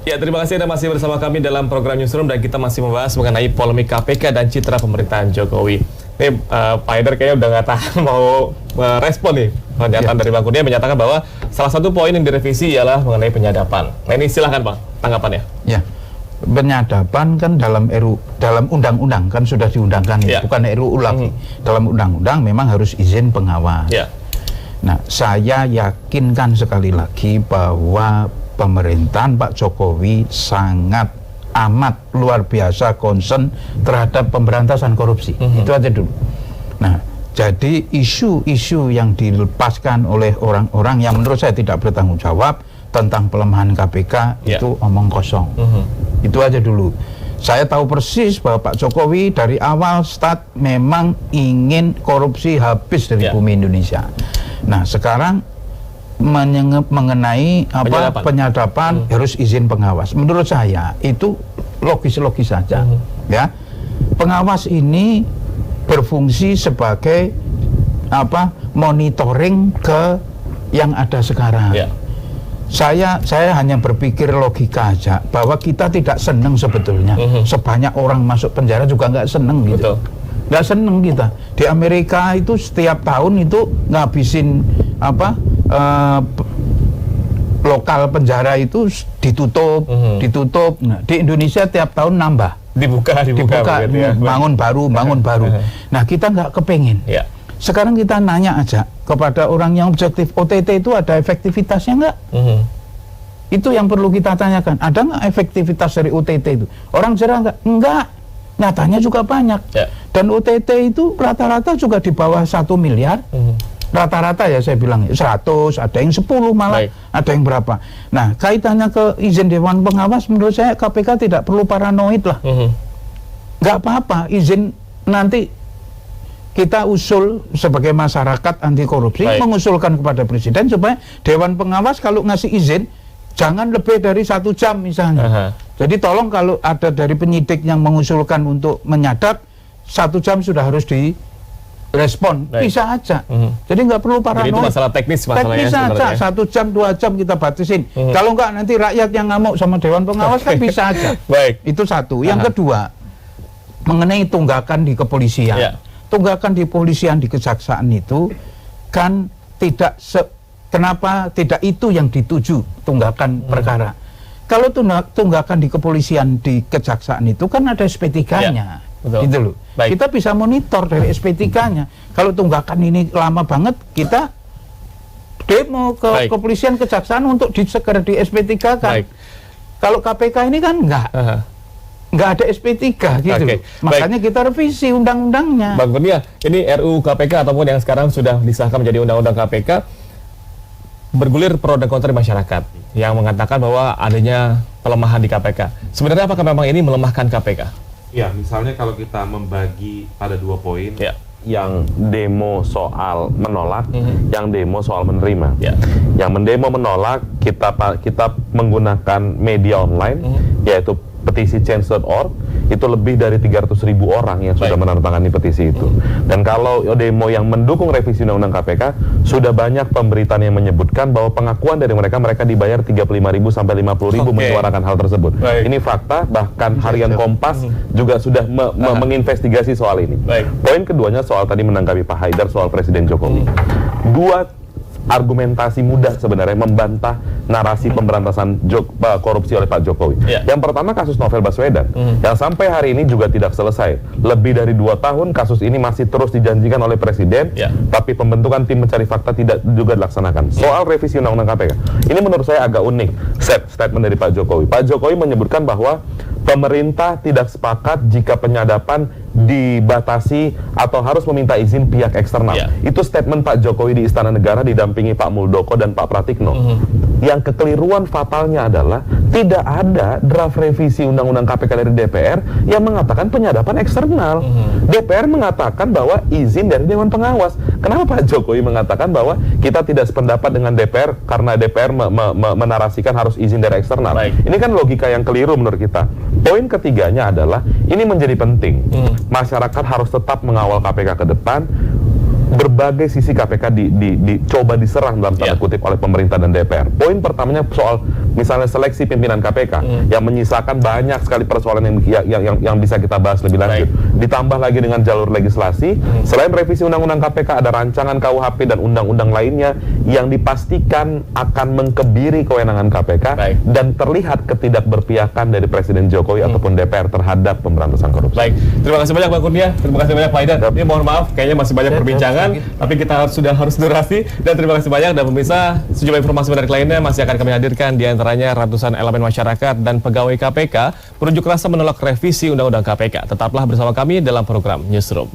Ya, terima kasih Anda masih bersama kami dalam program Newsroom dan kita masih membahas mengenai polemik KPK dan citra pemerintahan Jokowi. Ini Pak Haidar kayaknya udah nggak tahan mau merespon nih pernyataan dari Bang Kurnia menyatakan bahwa salah satu poin yang direvisi ialah mengenai penyadapan. Nah ini silahkan Bang, tanggapannya. Ya, penyadapan kan dalam undang-undang kan sudah diundangkan, ya. Bukan RUU lagi. Dalam undang-undang memang harus izin pengawas. Ya. Nah, saya yakinkan sekali lagi bahwa pemerintahan Pak Jokowi sangat amat luar biasa concern terhadap pemberantasan korupsi. Itu aja dulu. Nah, jadi isu-isu yang dilepaskan oleh orang-orang yang menurut saya tidak bertanggung jawab tentang pelemahan KPK itu omong kosong. Itu aja dulu. Saya tahu persis bahwa Pak Jokowi dari awal start memang ingin korupsi habis dari bumi Indonesia. Nah, sekarang mengenai penyadapan harus izin pengawas. Menurut saya itu logis-logis saja. Ya, pengawas ini berfungsi sebagai monitoring ke yang ada sekarang. Saya hanya berpikir logika aja bahwa kita tidak senang sebetulnya sebanyak orang masuk penjara juga nggak seneng gitu. Nggak seneng kita. Di Amerika itu setiap tahun itu ngabisin lokal penjara itu ditutup. Nah, di Indonesia tiap tahun nambah. Dibuka bangun baru. Nah, kita nggak kepengen. Sekarang kita nanya aja kepada orang yang objektif, OTT itu ada efektivitasnya nggak? Itu yang perlu kita tanyakan. Ada nggak efektivitas dari OTT itu? Orang jerah nggak? Enggak. Nyatanya juga banyak. Dan OTT itu rata-rata juga di bawah 1 miliar. Rata-rata ya saya bilang 100, ada yang 10 malah, ada yang berapa. Nah, kaitannya ke izin Dewan Pengawas, menurut saya KPK tidak perlu paranoid lah. Nggak apa-apa, izin nanti kita usul sebagai masyarakat anti korupsi, mengusulkan kepada Presiden supaya Dewan Pengawas kalau ngasih izin, jangan lebih dari 1 jam misalnya. Jadi tolong kalau ada dari penyidik yang mengusulkan untuk menyadap, 1 jam sudah harus direspon, bisa aja. Jadi nggak perlu paranoid. Jadi itu masalah teknis aja, 1 jam, 2 jam kita batasin. Kalau nggak nanti rakyat yang ngamuk sama Dewan Pengawas kan bisa aja. Itu satu. Yang kedua, mengenai tunggakan di kepolisian. Tunggakan di kepolisian, di kejaksaan itu kan tidak kenapa tidak itu yang dituju tunggakan perkara. Kalau tunggakan di kepolisian, di kejaksaan itu kan ada SP3-nya. Gitu loh. Kita bisa monitor dari SP3-nya. Kalau tunggakan ini lama banget, kita demo ke kepolisian, kejaksaan untuk segera di SP3 kan. Kalau KPK ini kan nggak ada SP3 gitu. Makanya kita revisi undang-undangnya. Bang Kurnia, ini RUU KPK ataupun yang sekarang sudah disahkan menjadi undang-undang KPK bergulir pro dan kontra di masyarakat yang mengatakan bahwa adanya pelemahan di KPK. Sebenarnya apakah memang ini melemahkan KPK? Ya, misalnya kalau kita membagi pada 2 poin, yang demo soal menolak, yang demo soal menerima. Yang mendemo menolak, kita menggunakan media online, yaitu petisi change.org, itu lebih dari 300.000 orang yang sudah menandatangani petisi itu. Dan kalau demo yang mendukung revisi Undang-Undang KPK, sudah banyak pemberitaan yang menyebutkan bahwa pengakuan dari mereka dibayar 35.000 sampai 50.000 menyuarakan hal tersebut. Ini fakta, bahkan harian Kompas juga sudah menginvestigasi soal ini. Poin keduanya soal tadi menanggapi Pak Haidar soal Presiden Jokowi. 2 argumentasi mudah sebenarnya membantah narasi pemberantasan korupsi oleh Pak Jokowi. Yang pertama kasus Novel Baswedan, yang sampai hari ini juga tidak selesai. Lebih dari 2 tahun kasus ini masih terus dijanjikan oleh Presiden, tapi pembentukan tim mencari fakta tidak juga dilaksanakan. Soal revisi Undang-Undang KPK, ini menurut saya agak unik statement dari Pak Jokowi. Pak Jokowi menyebutkan bahwa pemerintah tidak sepakat jika penyadapan dibatasi atau harus meminta izin pihak eksternal. Itu statement Pak Jokowi di Istana Negara didampingi Pak Muldoko dan Pak Pratikno. Yang kekeliruan fatalnya adalah tidak ada draft revisi Undang-Undang KPK dari DPR yang mengatakan penyadapan eksternal. DPR mengatakan bahwa izin dari Dewan Pengawas. Kenapa Pak Jokowi mengatakan bahwa kita tidak sependapat dengan DPR karena DPR menarasikan harus izin dari eksternal? Ini kan logika yang keliru menurut kita. Poin ketiganya adalah ini menjadi penting. Masyarakat harus tetap mengawal KPK ke depan. Berbagai sisi KPK dicoba diserang dalam tanda kutip oleh pemerintah dan DPR. Poin pertamanya soal misalnya seleksi pimpinan KPK yang menyisakan banyak sekali persoalan yang bisa kita bahas lebih lanjut. Ditambah lagi dengan jalur legislasi, selain revisi Undang-Undang KPK ada rancangan KUHP dan undang-undang lainnya yang dipastikan akan mengkebiri kewenangan KPK dan terlihat ketidakberpihakan dari Presiden Jokowi ataupun DPR terhadap pemberantasan korupsi. Baik, terima kasih banyak Bang Kurnia, terima kasih banyak Pak Haidar. Ini mohon maaf, kayaknya masih banyak perbincangan, tapi kita sudah harus durasi. Dan terima kasih banyak, dan pemirsa, sejumlah informasi menarik lainnya masih akan kami hadirkan, di antaranya ratusan elemen masyarakat dan pegawai KPK berunjuk rasa menolak revisi Undang-Undang KPK. Tetaplah bersama kami dalam program Newsroom.